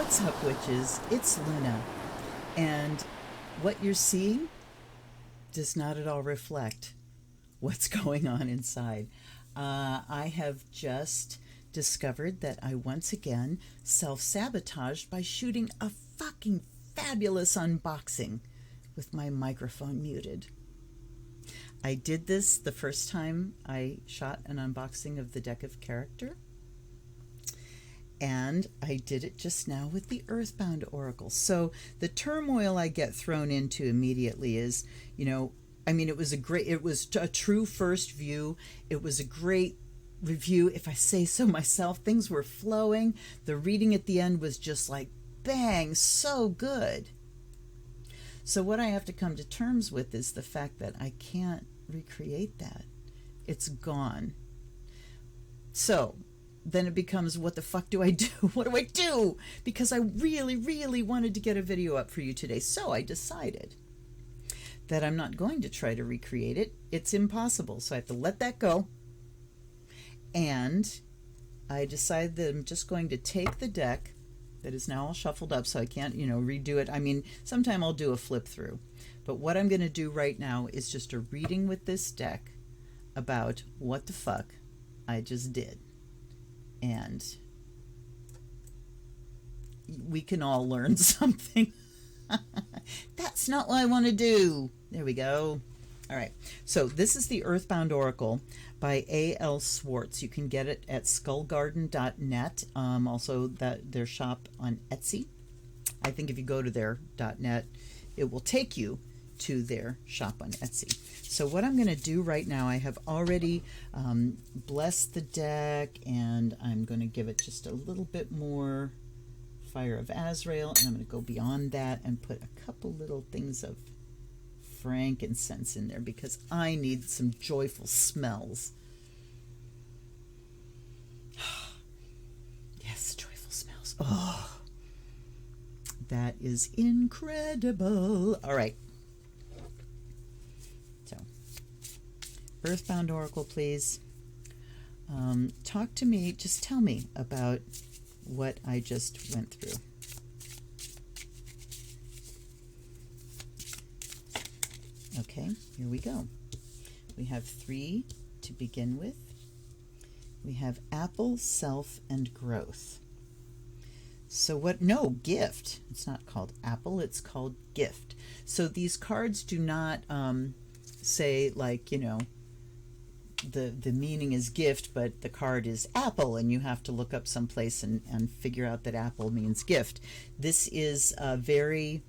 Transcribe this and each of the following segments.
What's up, witches? It's Luna, and what you're seeing does not at all reflect what's going on inside. I have just discovered that I once again self-sabotaged by shooting a fucking fabulous unboxing with my microphone muted. I did this the first time I shot an unboxing of the deck of character, and I did it just now with the Earthbound Oracle. So the turmoil I get thrown into immediately is, it was a true first view. It was a great review, if I say so myself. Things were flowing. The reading at the end was just like, bang, so good. So what I have to come to terms with is the fact that I can't recreate that. It's gone. So then it becomes, what the fuck do I do? What do I do? Because I really, really wanted to get a video up for you today. So I decided that I'm not going to try to recreate it. It's impossible. So I have to let that go. And I decided that I'm just going to take the deck that is now all shuffled up, so I can't, redo it. I mean, sometime I'll do a flip through. But what I'm going to do right now is just a reading with this deck about what the fuck I just did. And we can all learn something. That's not what I want to do. There we go. All right. So this is the Earthbound Oracle by A.L. Swartz. You can get it at skullgarden.net. Also, their shop on Etsy. I think if you go to their .net, it will take you to their shop on Etsy. So what I'm going to do right now, I have already blessed the deck, and I'm going to give it just a little bit more Fire of Azrael, and I'm going to go beyond that and put a couple little things of frankincense in there because I need some joyful smells. Yes, joyful smells. Oh, that is incredible. All right. So, Earthbound Oracle, please. Talk to me. Just tell me about what I just went through. Okay, here we go. We have 3 to begin with. We have apple, self, and growth. So what? No, gift. It's not called apple, it's called gift. So these cards do not say, like, the meaning is gift, but the card is apple, and you have to look up someplace and figure out that apple means gift. This is a very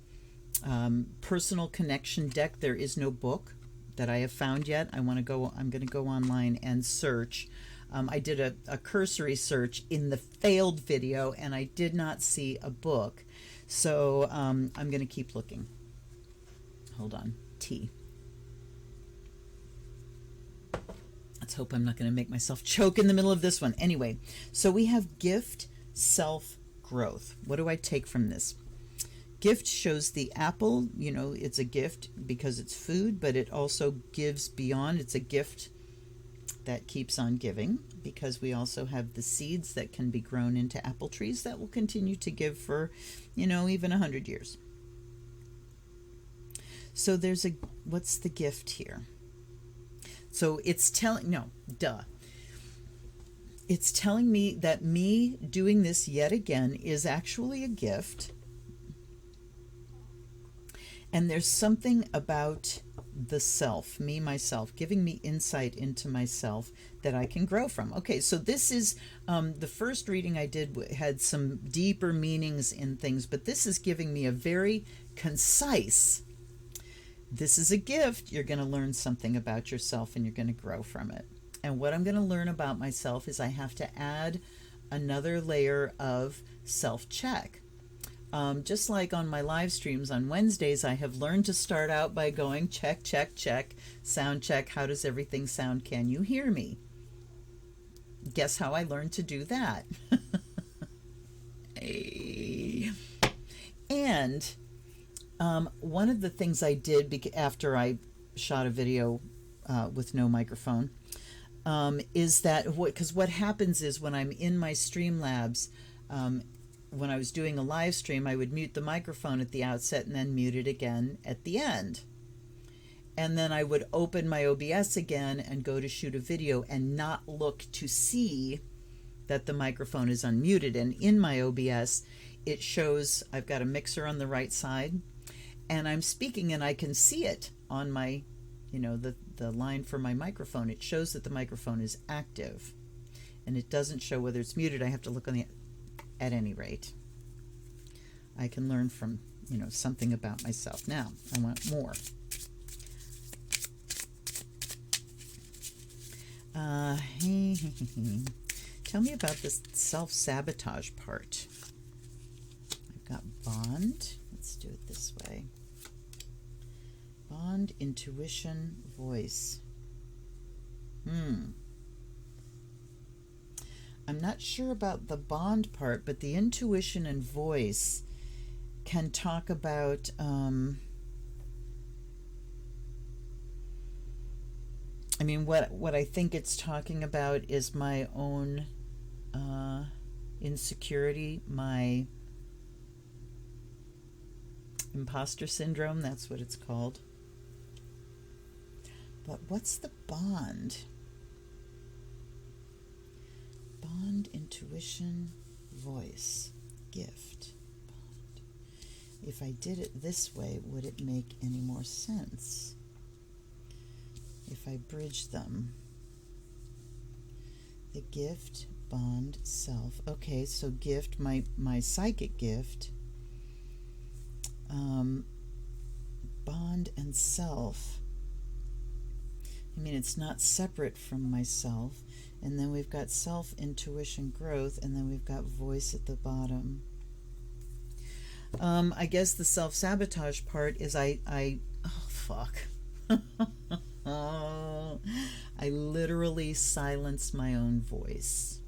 personal connection deck. There is no book that I have found yet. I'm going to go online and search. I did a cursory search in the failed video, and I did not see a book. So I'm going to keep looking. Hold on. T. Let's hope I'm not going to make myself choke in the middle of this one. Anyway, so we have gift, self, growth. What do I take from this? Gift shows the apple. It's a gift because it's food, but it also gives beyond. It's a gift that keeps on giving, because we also have the seeds that can be grown into apple trees that will continue to give for, even 100 years. So what's the gift here? So it's telling me that me doing this yet again is actually a gift. And there's something about the self, me, myself, giving me insight into myself that I can grow from. Okay, so this is the first reading I did had some deeper meanings in things, but this is giving me a very concise, this is a gift. You're going to learn something about yourself and you're going to grow from it. And what I'm going to learn about myself is I have to add another layer of self-check. Just like on my live streams on Wednesdays, I have learned to start out by going check, check, check, sound check. How does everything sound? Can you hear me? Guess how I learned to do that? Hey. And one of the things I did after I shot a video with no microphone is that, because what happens is when I'm in my Streamlabs, when I was doing a live stream, I would mute the microphone at the outset and then mute it again at the end. And then I would open my OBS again and go to shoot a video and not look to see that the microphone is unmuted. And in my OBS, it shows I've got a mixer on the right side and I'm speaking and I can see it on my, the line for my microphone. It shows that the microphone is active and it doesn't show whether it's muted. I have to look on at any rate. I can learn from, something about myself. Now, I want more. Tell me about this self-sabotage part. I've got bond. Let's do it this way. Bond, intuition, voice. I'm not sure about the bond part, but the intuition and voice can talk about what I think it's talking about is my own insecurity, my imposter syndrome, that's what it's called. But what's the bond? Bond, intuition, voice, gift, bond. If I did it this way, would it make any more sense? If I bridge them. The gift, bond, self. Okay, so gift, my psychic gift. Bond and self. It's not separate from myself. And then we've got self, intuition, growth, and then we've got voice at the bottom. I guess the self-sabotage part is I literally silence my own voice.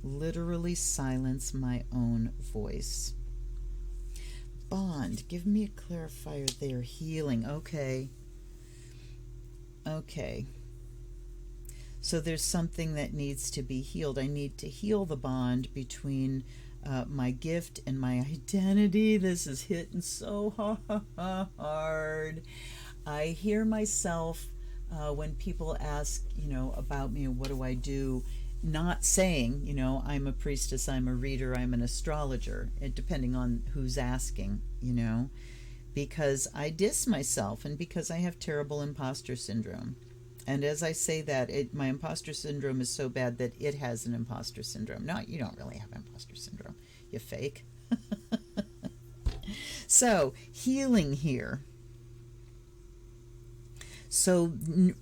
Literally silence my own voice. Bond, give me a clarifier there. Healing, okay. Okay. So there's something that needs to be healed. I need to heal the bond between my gift and my identity. This is hitting so hard. I hear myself when people ask, about me, what do I do? Not saying, I'm a priestess, I'm a reader, I'm an astrologer, depending on who's asking, because I diss myself and because I have terrible imposter syndrome. And as I say that, my imposter syndrome is so bad that it has an imposter syndrome. No, you don't really have imposter syndrome. You fake. So, healing here. So,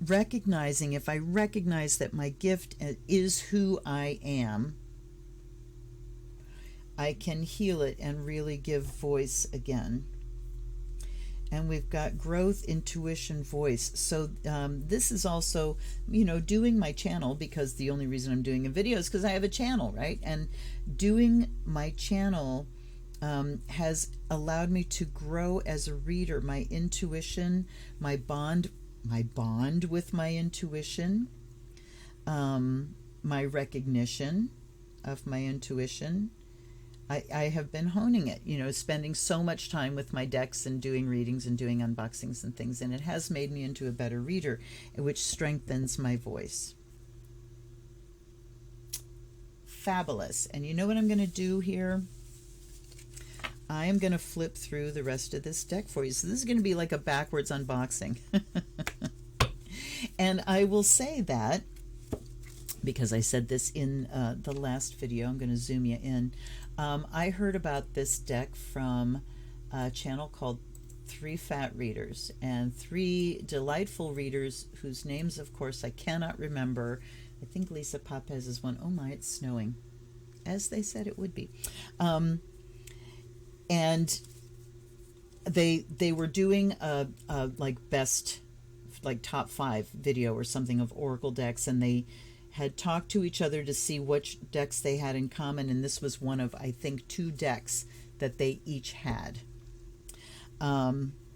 recognizing, if I recognize that my gift is who I am, I can heal it and really give voice again. And we've got growth, intuition, voice. So this is also, doing my channel, because the only reason I'm doing a video is because I have a channel, right? And doing my channel has allowed me to grow as a reader. My intuition, my bond with my intuition, my recognition of my intuition. I have been honing it, spending so much time with my decks and doing readings and doing unboxings and things, and it has made me into a better reader, which strengthens my voice. Fabulous. And you know what I'm going to do here? I am going to flip through the rest of this deck for you. So this is going to be like a backwards unboxing. And I will say that, because I said this in the last video, I'm going to zoom you in. I heard about this deck from a channel called 3 Fat Readers, and 3 delightful readers whose names, of course, I cannot remember. I think Lisa Papez is one. Oh my, it's snowing, as they said it would be. And they were doing a top 5 video or something of Oracle decks, and they had talked to each other to see which decks they had in common, and this was one of, I think, 2 decks that they each had.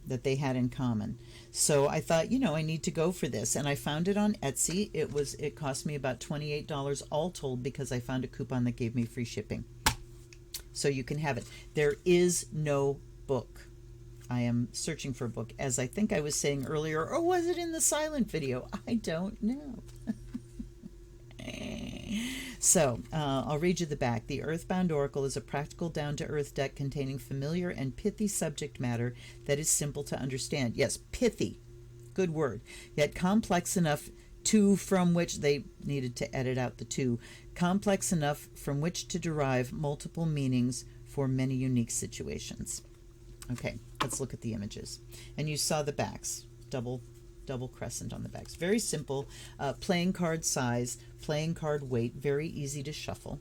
that they had in common. So I thought, I need to go for this, and I found it on Etsy. It cost me about $28 all told, because I found a coupon that gave me free shipping. So you can have it. There is no book. I am searching for a book, as I think I was saying earlier, or was it in the silent video? I don't know. So, I'll read you the back. The Earthbound Oracle is a practical, down-to-earth deck containing familiar and pithy subject matter that is simple to understand. Yes, pithy. Good word. Yet complex enough from which they needed to edit out the two. Complex enough from which to derive multiple meanings for many unique situations. Okay, let's look at the images. And you saw the backs. Double crescent on the backs. Very simple. Playing card size, playing card weight, very easy to shuffle.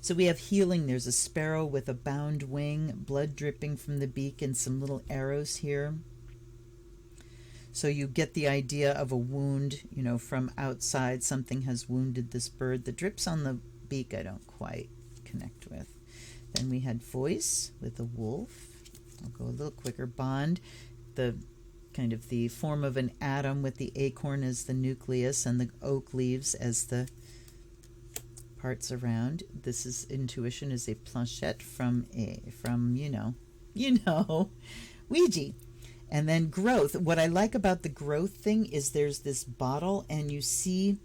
So we have healing. There's a sparrow with a bound wing, blood dripping from the beak, and some little arrows here. So you get the idea of a wound, from outside. Something has wounded this bird. The drips on the beak I don't quite connect with. Then we had voice with a wolf. I'll go a little quicker. Bond, the kind of the form of an atom with the acorn as the nucleus and the oak leaves as the parts around. This is intuition, is a planchette from Ouija. And then growth. What I like about the growth thing is there's this bottle, and you see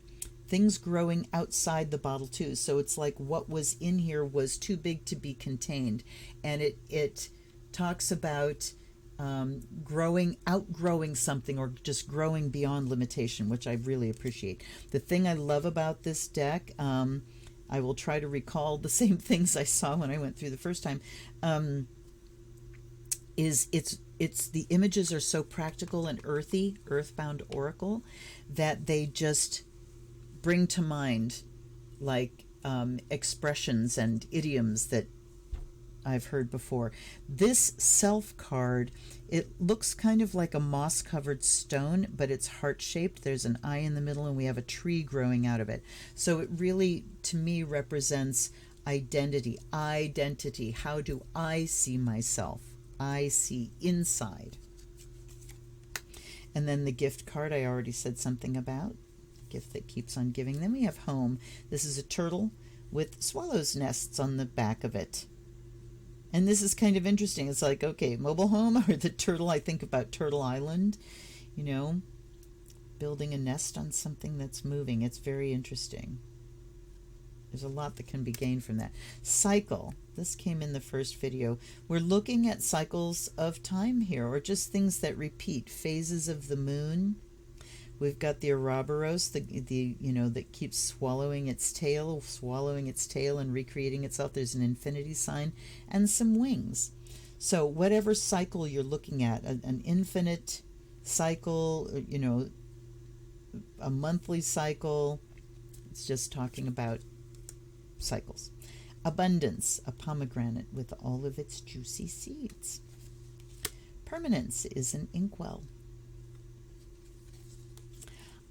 things growing outside the bottle too. So it's like what was in here was too big to be contained. And it talks about outgrowing something, or just growing beyond limitation, which I really appreciate. The thing I love about this deck, I will try to recall the same things I saw when I went through the first time, is it's the images are so practical and earthy, Earthbound Oracle, that they just bring to mind like expressions and idioms that I've heard before. This self card, it looks kind of like a moss-covered stone, but it's heart-shaped. There's an eye in the middle, and we have a tree growing out of it. So it really, to me, represents identity. Identity. How do I see myself? I see inside. And then the gift card I already said something about. Gift that keeps on giving. Then we have home. This is a turtle with swallows' nests on the back of it. And this is kind of interesting. It's like, okay, mobile home, or the turtle. I think about Turtle Island, building a nest on something that's moving. It's very interesting. There's a lot that can be gained from that. Cycle. This came in the first video. We're looking at cycles of time here, or just things that repeat. Phases of the moon. We've got the Ouroboros, that keeps swallowing its tail and recreating itself. There's an infinity sign and some wings. So whatever cycle you're looking at, an infinite cycle, a monthly cycle, it's just talking about cycles. Abundance, a pomegranate with all of its juicy seeds. Permanence is an inkwell.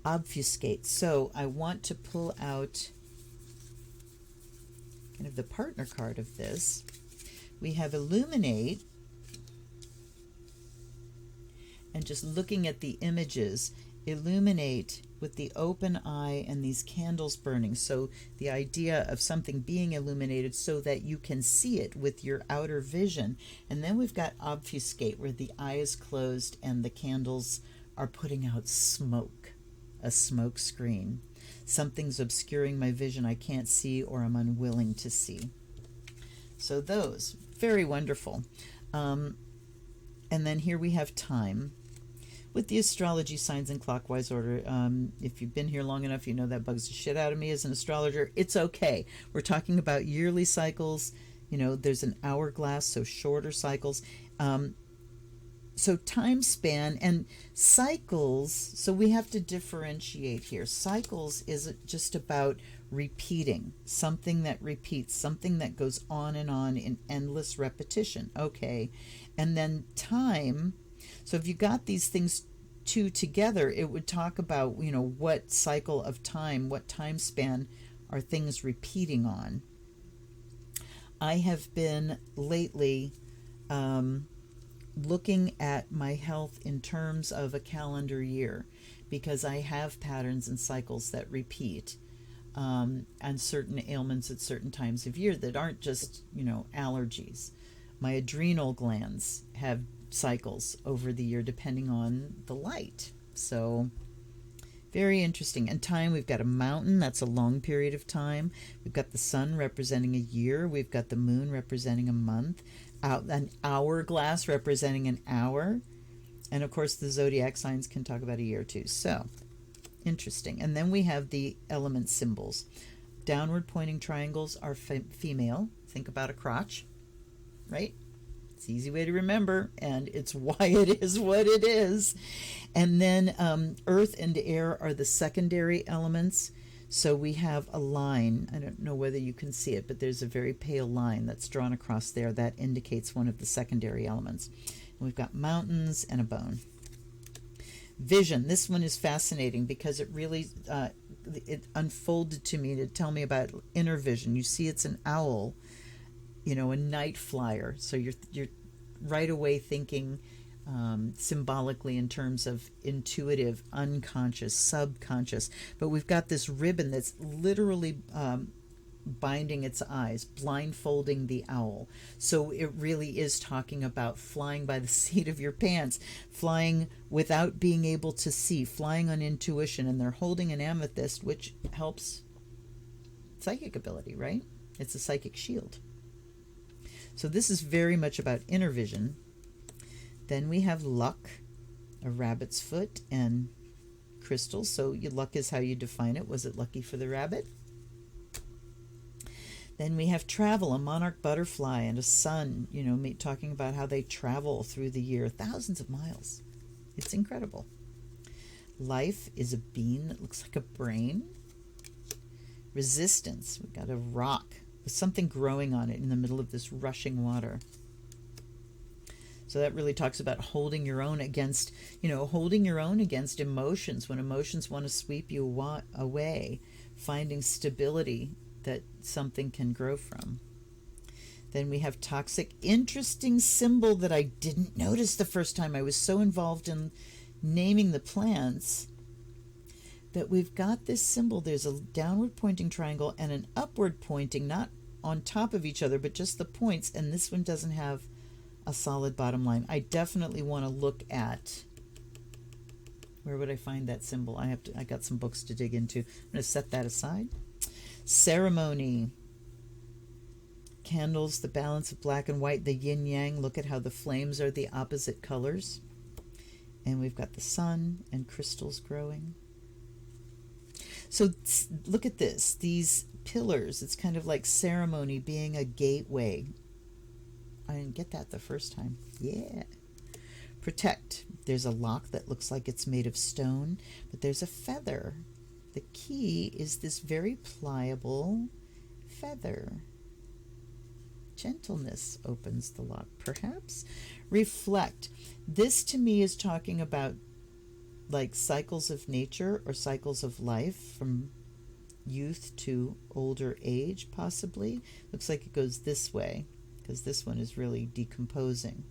Obfuscate. So I want to pull out kind of the partner card of this. We have illuminate, and just looking at the images, illuminate with the open eye and these candles burning. So the idea of something being illuminated so that you can see it with your outer vision. And then we've got obfuscate, where the eye is closed and the candles are putting out smoke. A smoke screen. Something's obscuring my vision I can't see, or I'm unwilling to see. So those, very wonderful. And then here we have time with the astrology signs in clockwise order. If you've been here long enough, you know that bugs the shit out of me as an astrologer. It's okay. We're talking about yearly cycles. There's an hourglass, so shorter cycles. So time span and cycles, so we have to differentiate here. Cycles is just about repeating, something that repeats, something that goes on in endless repetition. Okay. And then time, so if you got these things two together, it would talk about, what cycle of time, what time span are things repeating on. I have been lately looking at my health in terms of a calendar year, because I have patterns and cycles that repeat, and certain ailments at certain times of year that aren't just, allergies. My adrenal glands have cycles over the year depending on the light. So very interesting. And time, we've got a mountain, that's a long period of time. We've got the sun representing a year. We've got the moon representing a month. An hourglass representing an hour. And of course the zodiac signs can talk about a year too. So interesting. And then we have the element symbols. Downward pointing triangles are female. Think about a crotch, right? It's an easy way to remember, and it's why it is what it is. And then earth and air are the secondary elements. So we have a line. I don't know whether you can see it, but there's a very pale line that's drawn across there that indicates one of the secondary elements. And we've got mountains and a bone. Vision. This one is fascinating because it really it unfolded to me to tell me about inner vision. You see, it's an owl, a night flyer. So you're right away thinking symbolically in terms of intuitive, unconscious, subconscious. But we've got this ribbon that's literally binding its eyes, blindfolding the owl. So it really is talking about flying by the seat of your pants, flying without being able to see, flying on intuition. And they're holding an amethyst, which helps psychic ability, right? It's a psychic shield. So this is very much about inner vision. Then we have luck, a rabbit's foot, and crystals. So luck is how you define it. Was it lucky for the rabbit? Then we have travel, a monarch butterfly, and a sun, talking about how they travel through the year, thousands of miles. It's incredible. Life is a bean that looks like a brain. Resistance, we've got a rock with something growing on it in the middle of this rushing water. So that really talks about holding your own against, holding your own against emotions. When emotions want to sweep you away, finding stability that something can grow from. Then we have toxic. Interesting symbol that I didn't notice the first time. I was so involved in naming the plants that we've got this symbol. There's a downward pointing triangle and an upward pointing, not on top of each other, but just the points. And this one doesn't have a solid bottom line. I definitely want to look at, where would I find that symbol? I got some books to dig into. I'm going to set that aside. Ceremony. Candles, the balance of black and white, the yin yang. Look at how the flames are the opposite colors. And we've got the sun and crystals growing. So look at this. These pillars, it's kind of like ceremony being a gateway. I didn't get that the first time. Yeah. Protect. There's a lock that looks like it's made of stone, but there's a feather. The key is this very pliable feather. Gentleness opens the lock, perhaps. Reflect. This to me is talking about like cycles of nature or cycles of life from youth to older age, possibly. Looks like it goes this way because this one is really decomposing.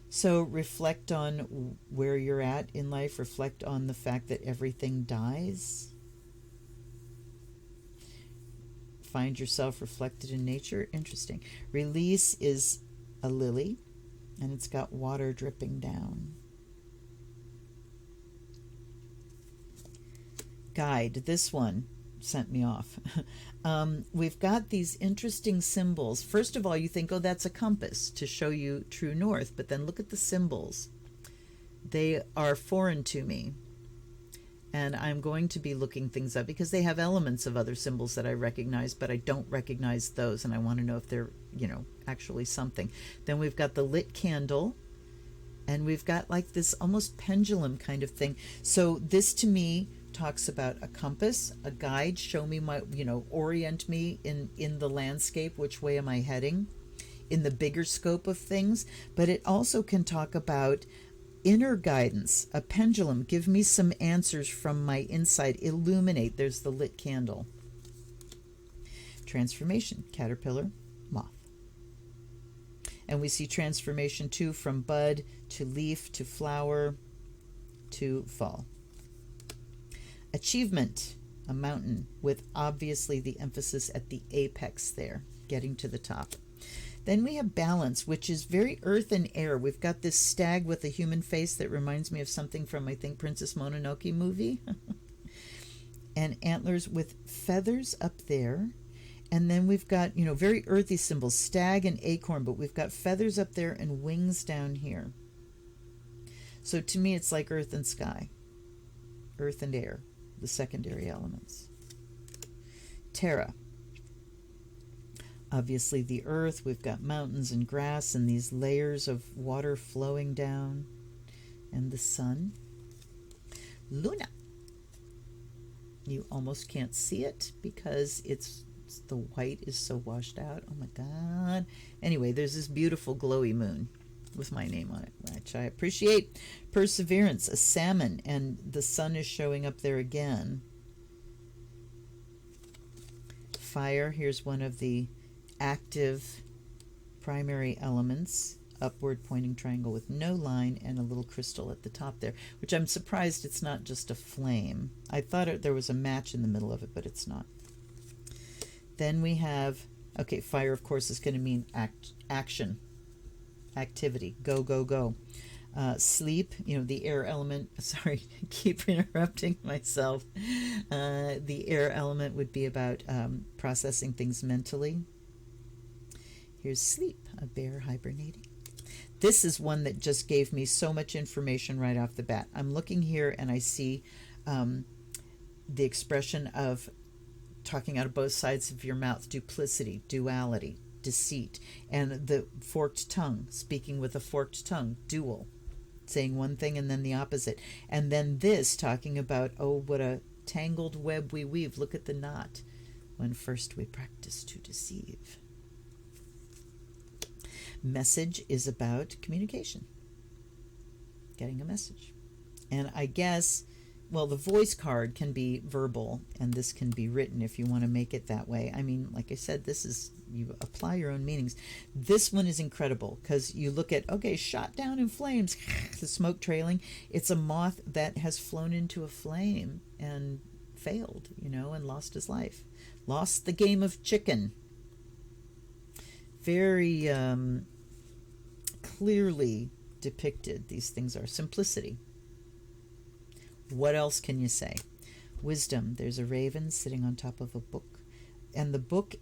So reflect on where you're at in life. Reflect on the fact that everything dies. Find yourself reflected in nature. Interesting. Release is a lily, and it's got water dripping down. Guide. This one sent me off. We've got these interesting symbols. First of all, you think, oh, that's a compass to show you true north. But then look at the symbols. They are foreign to me. And I'm going to be looking things up because they have elements of other symbols that I recognize, but I don't recognize those. And I want to know if they're, actually something. Then we've got the lit candle. And we've got like this almost pendulum kind of thing. So this to me talks about a compass, a guide, show me my, orient me in the landscape, which way am I heading in the bigger scope of things. But it also can talk about inner guidance, a pendulum, give me some answers from my inside, illuminate. There's the lit candle. Transformation, caterpillar, moth. And we see transformation too, from bud to leaf to flower to fall. Achievement, a mountain with obviously the emphasis at the apex there, getting to the top. Then we have balance, which is very earth and air. We've got this stag with a human face that reminds me of something from, I think, Princess Mononoke movie. And antlers with feathers up there. And then we've got, you know, very earthy symbols, stag and acorn, but we've got feathers up there and wings down here. So to me, it's like earth and sky, earth and air, the secondary elements. Terra. Obviously the earth, we've got mountains and grass and these layers of water flowing down, and the sun. Luna. You almost can't see it because the white is so washed out. Oh my God. Anyway, there's this beautiful glowy moon with my name on it, which I appreciate. Perseverance, a salmon, and the sun is showing up there again. Fire, here's one of the active primary elements, upward pointing triangle with no line and a little crystal at the top there, which I'm surprised it's not just a flame. I thought there was a match in the middle of it, but it's not. Then we have, okay, fire of course is going to mean action, activity, go, go, go. Sleep, you know, the air element, sorry, I keep interrupting myself. The air element would be about processing things mentally. Here's sleep, a bear hibernating. This is one that just gave me so much information right off the bat. I'm looking here and I see the expression of talking out of both sides of your mouth, duplicity, duality, deceit, and the forked tongue, speaking with a forked tongue, dual, saying one thing and then the opposite. And then this talking about, oh, what a tangled web we weave. Look at the knot. When first we practice to deceive. Message is about communication, getting a message. And I guess, well, the voice card can be verbal and this can be written if you want to make it that way. I mean, like I said, this is, you apply your own meanings. This one is incredible because you look at, okay, shot down in flames, the smoke trailing. It's a moth that has flown into a flame and failed, you know, and lost his life. Lost the game of chicken. Very clearly depicted these things are. Simplicity. What else can you say? Wisdom. There's a raven sitting on top of a book. And the book,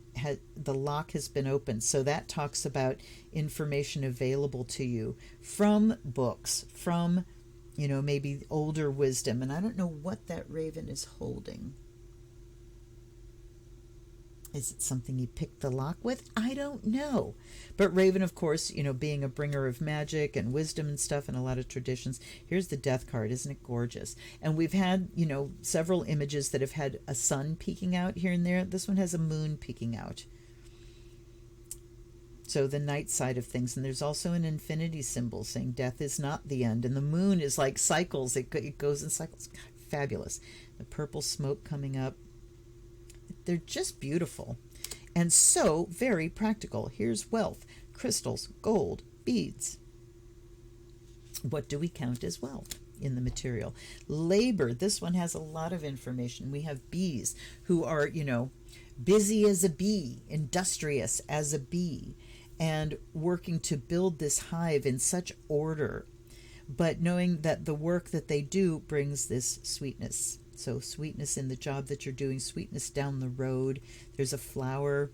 the lock has been opened. So that talks about information available to you from books, from, you know, maybe older wisdom. And I don't know what that raven is holding. Is it something you picked the lock with? I don't know. But Raven, of course, you know, being a bringer of magic and wisdom and stuff and a lot of traditions. Here's the death card. Isn't it gorgeous? And we've had, you know, several images that have had a sun peeking out here and there. This one has a moon peeking out. So the night side of things. And there's also an infinity symbol saying death is not the end. And the moon is like cycles. It goes in cycles. God, fabulous. The purple smoke coming up. They're just beautiful and so very practical. Here's wealth, crystals, gold, beads. What do we count as wealth in the material? Labor, this one has a lot of information. We have bees who are, you know, busy as a bee, industrious as a bee, and working to build this hive in such order, but knowing that the work that they do brings this sweetness. So sweetness in the job that you're doing, sweetness down the road. There's a flower,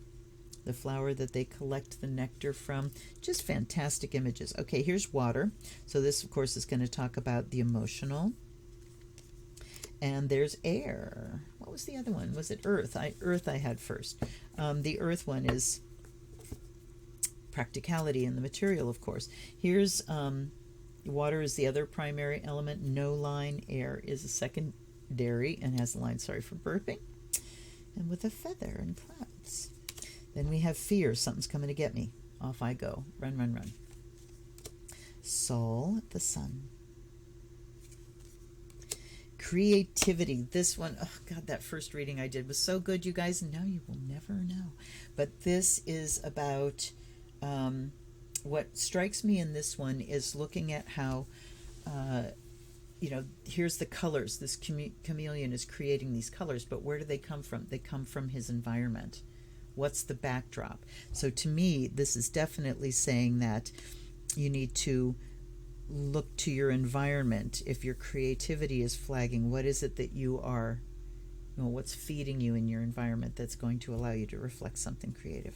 the flower that they collect the nectar from. Just fantastic images. Okay, here's water. So this, of course, is going to talk about the emotional. And there's air. What was the other one? Was it earth? Earth I had first. The earth one is practicality in the material, of course. Here's water is the other primary element. No line. Air is a second. Dairy and has a line, sorry for burping, and with a feather and clouds. Then we have fear, something's coming to get me. Off I go. Run, run, run. Soul, the sun. Creativity. This one, oh God, that first reading I did was so good, you guys, and now you will never know. But this is about what strikes me in this one is looking at how, here's the colors. This chameleon is creating these colors, but where do they come from? They come from his environment. What's the backdrop? So to me, this is definitely saying that you need to look to your environment. If your creativity is flagging, what is it that you are, what's feeding you in your environment that's going to allow you to reflect something creative?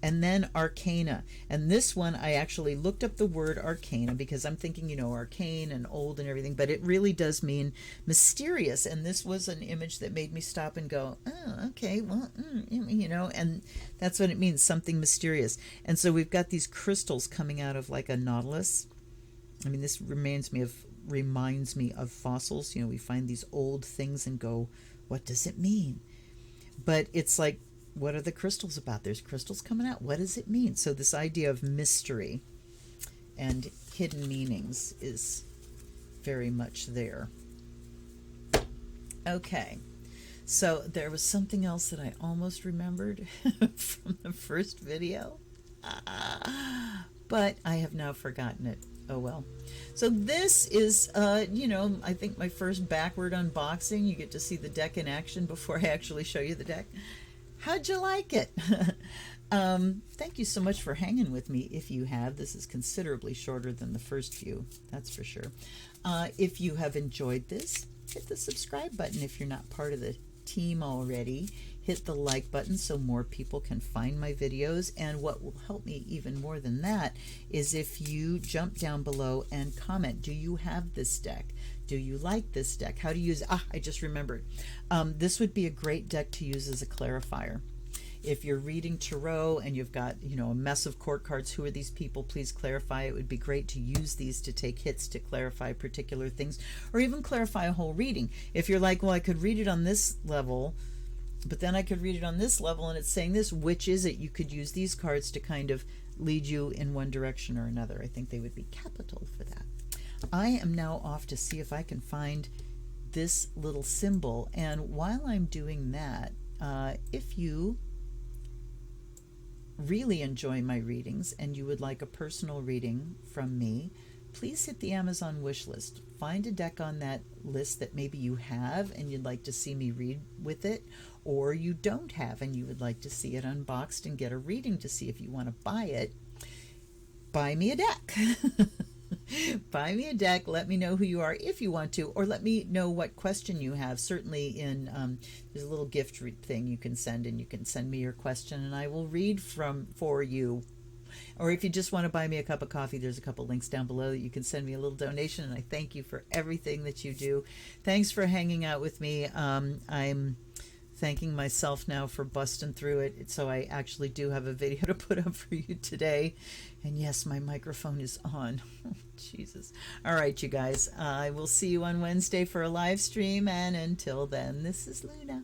And then Arcana. And this one, I actually looked up the word Arcana because I'm thinking, arcane and old and everything, but it really does mean mysterious. And this was an image that made me stop and go, oh, okay, well, and that's what it means, something mysterious. And so we've got these crystals coming out of like a nautilus. I mean, this reminds me of fossils. We find these old things and go, what does it mean? But it's like, what are the crystals about? There's crystals coming out. What does it mean? So this idea of mystery and hidden meanings is very much there. Okay. So there was something else that I almost remembered from the first video. But I have now forgotten it. Oh well. So this is, I think my first backward unboxing. You get to see the deck in action before I actually show you the deck. How'd you like it? Thank you so much for hanging with me if you have. This is considerably shorter than the first few, that's for sure. If you have enjoyed this, hit the subscribe button. If you're not part of the team already, hit the like button so more people can find my videos. And what will help me even more than that is if you jump down below and comment. Do you have this deck? Do you like this deck? How to use it? I just remembered. This would be a great deck to use as a clarifier. If you're reading tarot and you've got, a mess of court cards, who are these people? Please clarify. It would be great to use these to take hits to clarify particular things, or even clarify a whole reading. If you're like, well, I could read it on this level, but then I could read it on this level and it's saying this, which is it? You could use these cards to kind of lead you in one direction or another. I think they would be capital for that. I am now off to see if I can find this little symbol, and while I'm doing that, if you really enjoy my readings and you would like a personal reading from me, please hit the Amazon wish list. Find a deck on that list that maybe you have and you'd like to see me read with it, or you don't have and you would like to see it unboxed and get a reading to see if you want to buy it. Buy me a deck. Buy me a deck. Let me know who you are if you want to, or let me know what question you have. Certainly in there's a little gift thing you can send, and you can send me your question and I will read for you. Or if you just want to buy me a cup of coffee, there's a couple links down below that you can send me a little donation, and I thank you for everything that you do. Thanks for hanging out with me. I'm thanking myself now for busting through it, so I actually do have a video to put up for you today. And yes, my microphone is on. Jesus. All right, you guys. I will see you on Wednesday for a live stream, and until then, this is Luna.